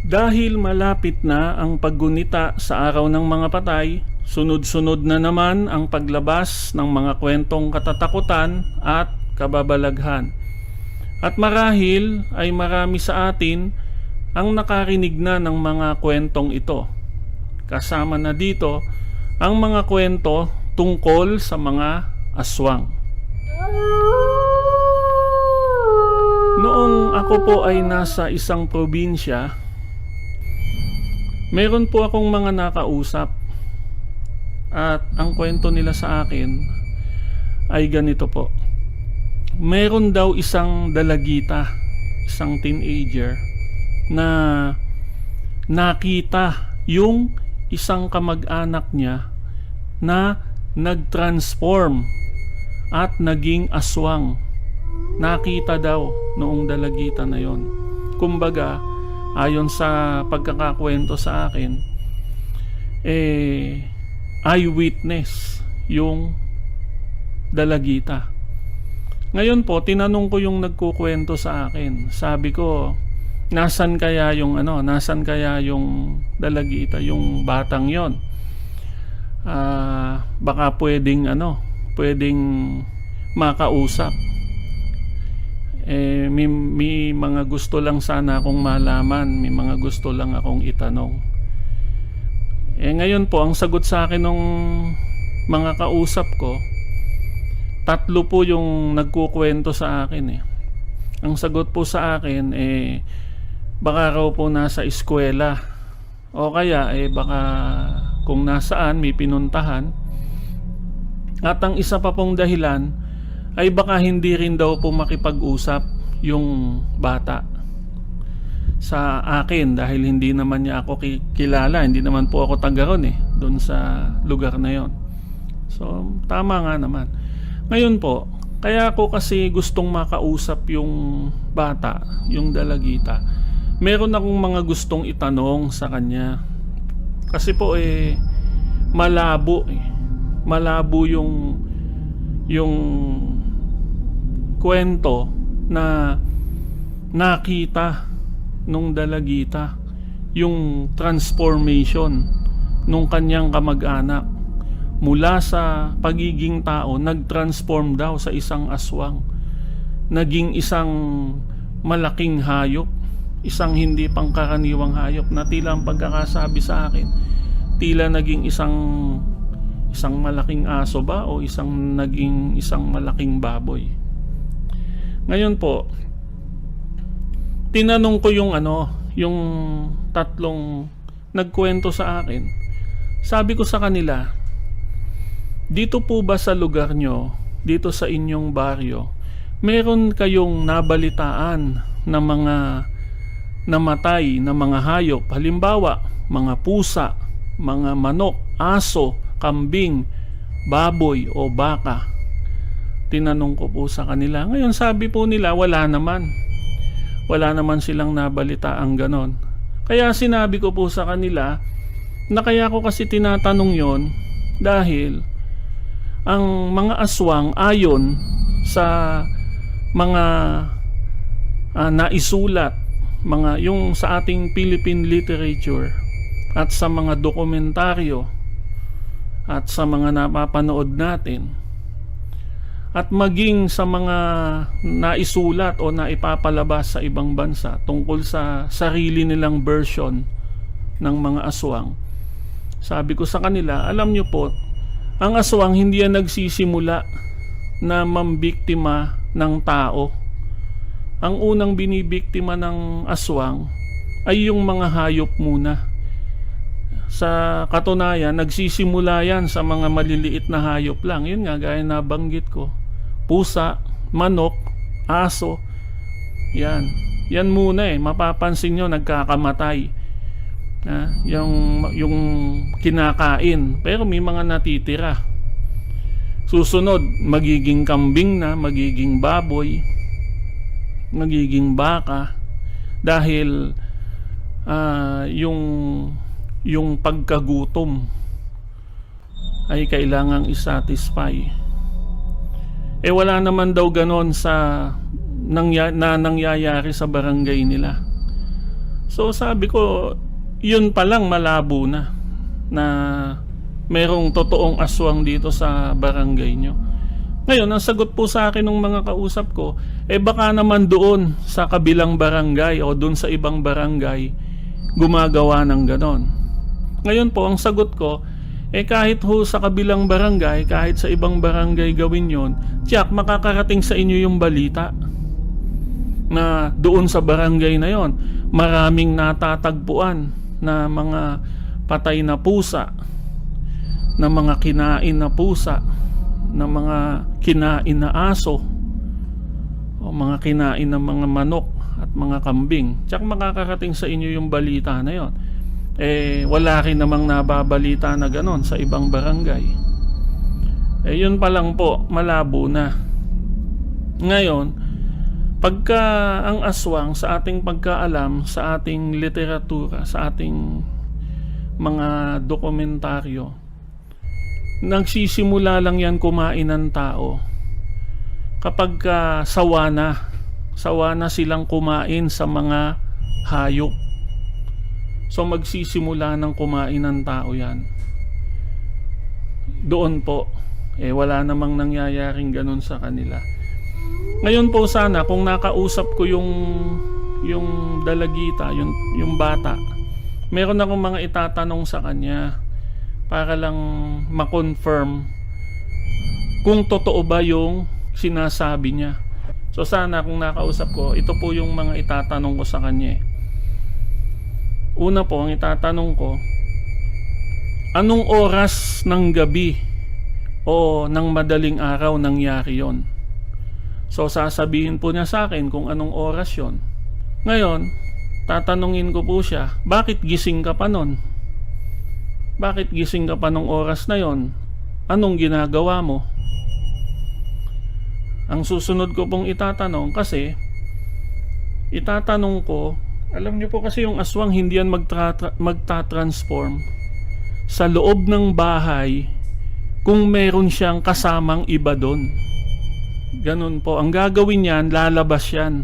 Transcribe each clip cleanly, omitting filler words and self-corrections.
Dahil malapit na ang paggunita sa araw ng mga patay, sunod-sunod na naman ang paglabas ng mga kwentong katatakutan at kababalaghan. At marahil ay marami sa atin ang nakarinig na ng mga kwentong ito. Kasama na dito ang mga kwento tungkol sa mga aswang. Noong ako po ay nasa isang probinsya, meron po akong mga nakausap at ang kwento nila sa akin ay ganito po. Meron daw isang dalagita, isang teenager na nakita yung isang kamag-anak niya na nag-transform at naging aswang. Nakita daw noong dalagita na yon. Kumbaga, ayon sa pagkakakwento sa akin, eyewitness yung dalagita. Ngayon po, tinanong ko yung nagkukwento sa akin. Sabi ko, nasan kaya yung dalagita, yung batang yon? Baka pwedeng makausap. May mga gusto lang sana akong malaman, may mga gusto lang akong itanong. Ngayon po, ang sagot sa akin ng mga kausap ko, 3 po yung nagkukwento sa akin Ang sagot po sa akin baka raw po nasa eskwela, o kaya baka kung nasaan may pinuntahan. At ang isa pa pong dahilan ay baka hindi rin daw po makipag-usap yung bata sa akin dahil hindi naman niya ako kilala, hindi naman po ako taga ron doon sa lugar na yon. So tama nga naman. Ngayon po, kaya ako kasi gustong makausap yung bata, yung dalagita. Meron akong mga gustong itanong sa kanya. Kasi po malabo yung kwento na nakita nung dalagita, yung transformation nung kanyang kamag-anak mula sa pagiging tao, nag-transform daw sa isang aswang, naging isang malaking hayop, isang hindi pangkaraniwang hayop na tila ang pagkakasabi sa akin, tila naging isang malaking aso ba o naging isang malaking baboy. Ngayon po, tinanong ko yung 3 nagkwento sa akin. Sabi ko sa kanila, dito po ba sa lugar nyo, dito sa inyong baryo, meron kayong nabalitaan na mga namatay na mga hayop? Halimbawa, mga pusa, mga manok, aso, kambing, baboy o baka. Tinanong ko po sa kanila. Ngayon sabi po nila, wala naman silang nabalitaang ganon. Kaya sinabi ko po sa kanila na kaya ko kasi tinatanong yon dahil ang mga aswang, ayon sa mga naisulat, yung sa ating Philippine literature at sa mga dokumentaryo at sa mga napapanood natin at maging sa mga naisulat o naipapalabas sa ibang bansa tungkol sa sarili nilang version ng mga aswang. Sabi ko sa kanila, alam nyo po, ang aswang hindi yan nagsisimula na mambiktima ng tao. Ang unang binibiktima ng aswang ay yung mga hayop muna. Sa katunayan, nagsisimula yan sa mga maliliit na hayop lang. Yun nga, gaya na banggit ko. Pusa, manok, aso. Yan muna mapapansin nyo, nagkakamatay. Yung kinakain, pero may mga natitira. Susunod, magiging kambing na, magiging baboy, magiging baka, dahil yung pagkagutom ay kailangang isatisfy. Wala naman daw ganon sa nangyayari sa barangay nila. So sabi ko, yun pa lang malabo na merong totoong aswang dito sa barangay nyo. Ngayon, ang sagot po sa akin ng mga kausap ko, baka naman doon sa kabilang barangay o doon sa ibang barangay gumagawa ng ganon. Ngayon po, ang sagot ko, kahit ho sa kabilang barangay, kahit sa ibang barangay gawin yon, tiyak makakarating sa inyo yung balita na doon sa barangay na yon maraming natatagpuan na mga patay na pusa, na mga kinain na pusa, na mga kinain na aso, o mga kinain na mga manok at mga kambing. Tiyak makakarating sa inyo yung balita na yon. Wala rin namang nababalita na ganon sa ibang barangay. Yun pa lang po, malabo na. Ngayon, pagka ang aswang sa ating pagkaalam, sa ating literatura, sa ating mga dokumentaryo, nagsisimula lang yan kumain ng tao kapag sawa na silang kumain sa mga hayop. So magsisimula ng kumain ng tao yan. Doon po, wala namang nangyayaring ganun sa kanila. Ngayon po sana kung nakausap ko yung dalagita, yung bata, meron akong mga itatanong sa kanya para lang ma-confirm kung totoo ba yung sinasabi niya. So sana kung nakausap ko, ito po yung mga itatanong ko sa kanya. Una po, ang itatanong ko, anong oras ng gabi o ng madaling araw nangyari yon? So sasabihin po niya sa akin kung anong oras yon. Ngayon, tatanungin ko po siya, bakit gising ka pa nun? Bakit gising ka pa nung oras na yon? Anong ginagawa mo? Ang susunod ko pong itatanong, kasi itatanong ko, alam niyo po kasi yung aswang hindi yan magta-transform sa loob ng bahay kung meron siyang kasamang iba doon. Ganun po. Ang gagawin niyan, lalabas yan.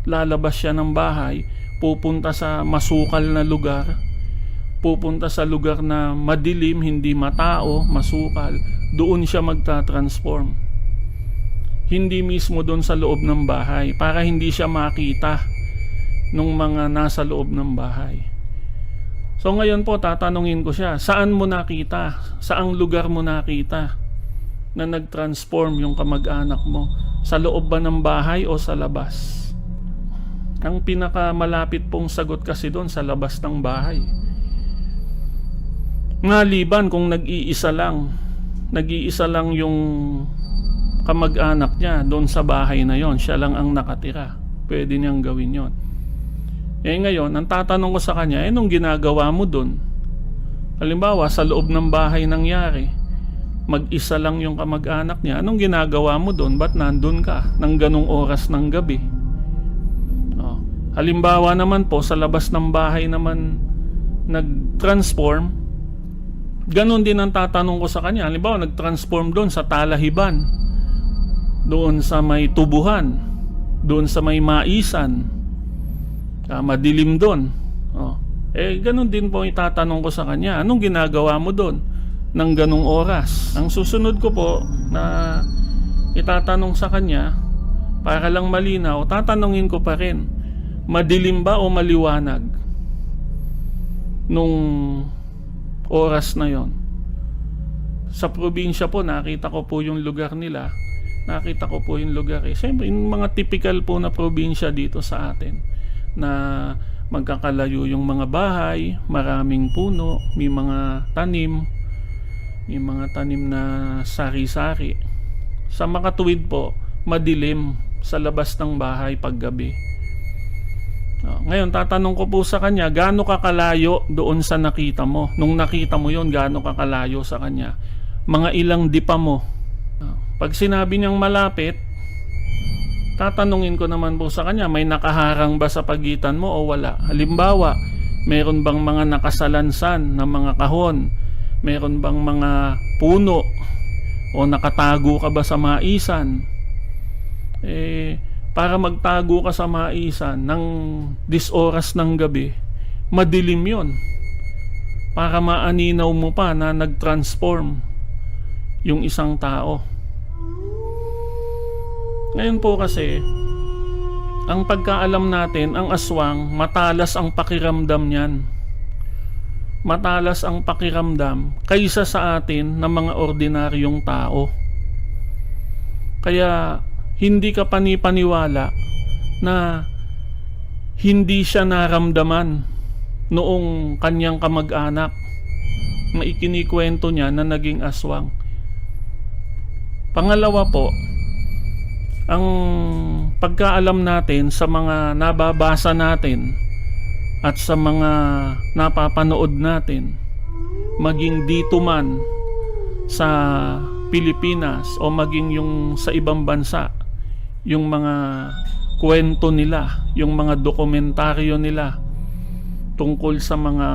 Lalabas siya ng bahay, pupunta sa masukal na lugar, pupunta sa lugar na madilim, hindi matao, masukal. Doon siya magta-transform. Hindi mismo doon sa loob ng bahay, para hindi siya makita nung mga nasa loob ng bahay. So ngayon po, tatanungin ko siya, saan mo nakita? Saang lugar mo nakita na nag-transform yung kamag-anak mo? Sa loob ba ng bahay o sa labas? Ang pinakamalapit pong sagot kasi doon, sa labas ng bahay. Ngaliban kung nag-iisa lang yung kamag-anak niya doon sa bahay na yon, siya lang ang nakatira, pwede niyang gawin yon. Ngayon, ang tatanong ko sa kanya, nung ginagawa mo doon, halimbawa sa loob ng bahay nangyari, mag-isa lang yung kamag-anak niya, anong ginagawa mo doon? Ba't nandun ka ng ganong oras ng gabi? Halimbawa naman po, sa labas ng bahay naman nag-transform, ganon din ang tatanong ko sa kanya. Halimbawa, nag-transform doon sa talahiban, doon sa may tubuhan, doon sa may maisan, madilim doon. Ganon din po itatanong ko sa kanya, anong ginagawa mo doon ng ganong oras? Ang susunod ko po na itatanong sa kanya, para lang malinaw, tatanungin ko pa rin, madilim ba o maliwanag nung oras na yon? Sa probinsya po, nakita ko po yung lugar nila. Nakita ko po yung lugar. Siyempre, yung mga typical po na probinsya dito sa atin, na magkakalayo yung mga bahay, maraming puno, may mga tanim na sari-sari. Sa makatuwid po, madilim sa labas ng bahay paggabi. Ngayon, tatanong ko po sa kanya, gaano kakalayo doon sa nakita mo? Nung nakita mo yon, gaano kakalayo sa kanya? Mga ilang dipa mo? Pag sinabi niyang malapit, tatanungin ko naman po sa kanya, may nakaharang ba sa pagitan mo o wala? Halimbawa, meron bang mga nakasalansan na mga kahon? Meron bang mga puno? O nakatago ka ba sa maisan? para magtago ka sa maisan ng 10 oras ng gabi, madilim yon. Para maaninaw mo pa na nag-transform yung isang tao. Ngayon po kasi, ang pagkaalam natin, ang aswang, matalas ang pakiramdam niyan. Matalas ang pakiramdam kaysa sa atin na mga ordinaryong tao. Kaya hindi ka panipaniwala na hindi siya naramdaman noong kanyang kamag-anak na ikinikwento niya na naging aswang. Pangalawa po, ang pagkaalam natin sa mga nababasa natin at sa mga napapanood natin, maging dito man sa Pilipinas o maging yung sa ibang bansa, yung mga kwento nila, yung mga dokumentaryo nila tungkol sa mga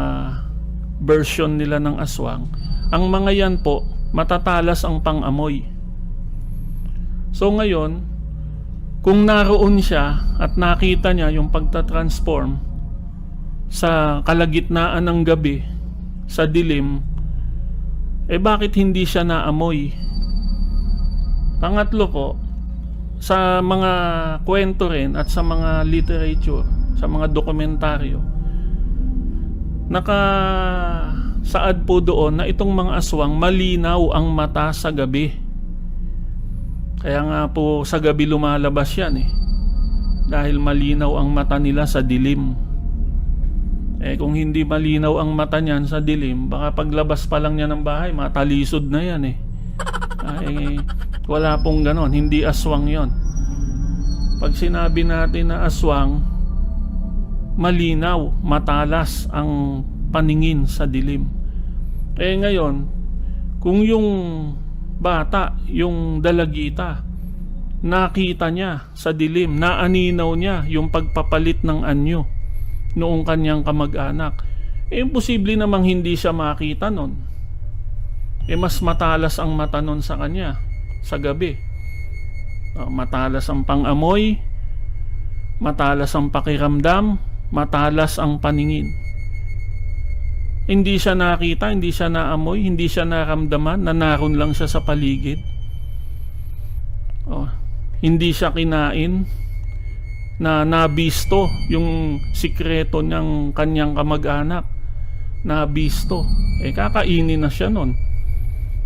version nila ng aswang, ang mga yan po matatalas ang pang-amoy. So ngayon, kung naroon siya at nakita niya yung pagtatransform sa kalagitnaan ng gabi, sa dilim, bakit hindi siya naamoy? Pangatlo po, sa mga kwento rin at sa mga literature, sa mga dokumentaryo, nakasaad po doon na itong mga aswang malinaw ang mata sa gabi. Kaya nga po sa gabi lumalabas yan dahil malinaw ang mata nila sa dilim. Kung hindi malinaw ang mata niyan sa dilim, baka paglabas pa lang niya ng bahay, matalisod na yan wala pong ganon, hindi aswang yon. Pag sinabi natin na aswang, malinaw, matalas ang paningin sa dilim. Ngayon, kung yung bata, yung dalagita, nakita niya sa dilim, naaninaw niya yung pagpapalit ng anyo noong kanyang kamag-anak, imposible namang hindi siya makita nun. Mas matalas ang mata nun sa kanya sa gabi. Matalas ang pang-amoy, matalas ang pakiramdam, matalas ang paningin. Hindi siya nakita, hindi siya naamoy, hindi siya naramdaman na naroon lang siya sa paligid. Hindi siya kinain, na nabisto yung sikreto ng kanyang kamag-anak. Nabisto. Kakainin na siya nun.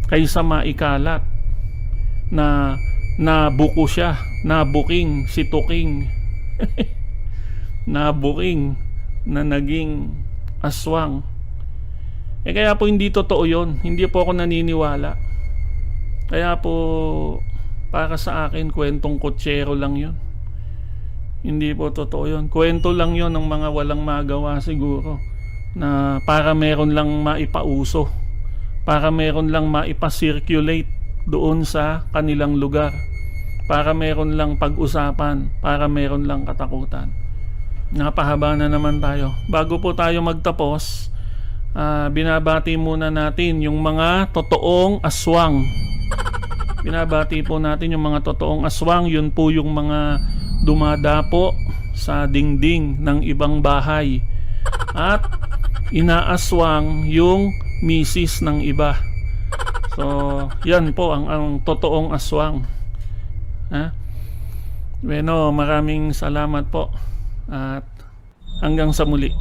Kaysa maikalat na nabuko siya, nabuking, situking, nabuking na naging aswang. Kaya po hindi totoo yon. Hindi po ako naniniwala. Kaya po para sa akin kwentong kutsero lang yon. Hindi po totoo yon. Kwento lang yon ng mga walang magawa siguro, na para meron lang maipauso, para meron lang maipacirculate doon sa kanilang lugar, para meron lang pag-usapan, para meron lang katakutan. Napahaba na naman tayo. Bago po tayo magtapos, binabati muna natin yung mga totoong aswang. Binabati po natin yung mga totoong aswang. Yun po yung mga dumadapo sa dingding ng ibang bahay at inaaswang yung misis ng iba. So yan po ang totoong aswang. Bueno, maraming salamat po at hanggang sa muli.